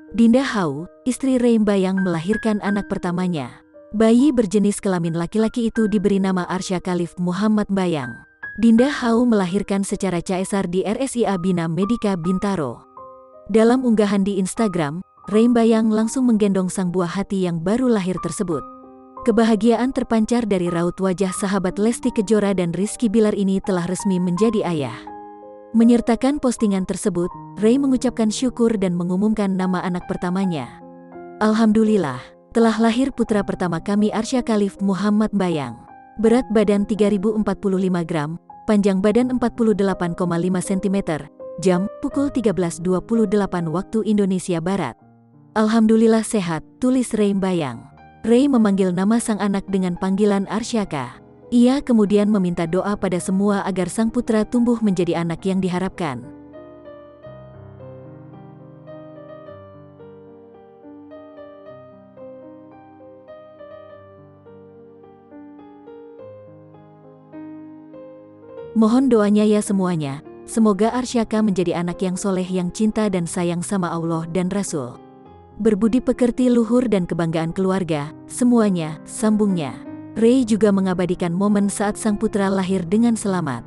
Dinda Hau, istri Ray Mbayang melahirkan anak pertamanya. Bayi berjenis kelamin laki-laki itu diberi nama Arsya Khalif Muhammad Mbayang. Dinda Hau melahirkan secara caesar di RSIA Bina Medica Bintaro. Dalam unggahan di Instagram, Ray Mbayang langsung menggendong sang buah hati yang baru lahir tersebut. Kebahagiaan terpancar dari raut wajah sahabat Lesti Kejora dan Rizky Bilar ini telah resmi menjadi ayah. Menyertakan postingan tersebut, Ray mengucapkan syukur dan mengumumkan nama anak pertamanya. Alhamdulillah, telah lahir putra pertama kami Arsya Khalif Muhammad Mbayang. Berat badan 3045 gram, panjang badan 48,5 cm, jam, pukul 13.28 waktu Indonesia Barat. Alhamdulillah sehat, tulis Ray Mbayang. Ray memanggil nama sang anak dengan panggilan Arsyaka. Ia kemudian meminta doa pada semua agar sang putra tumbuh menjadi anak yang diharapkan. Mohon doanya ya semuanya, semoga Arsyaka menjadi anak yang soleh yang cinta dan sayang sama Allah dan Rasul. Berbudi pekerti luhur dan kebanggaan keluarga, semuanya, sambungnya. Ray juga mengabadikan momen saat sang putra lahir dengan selamat.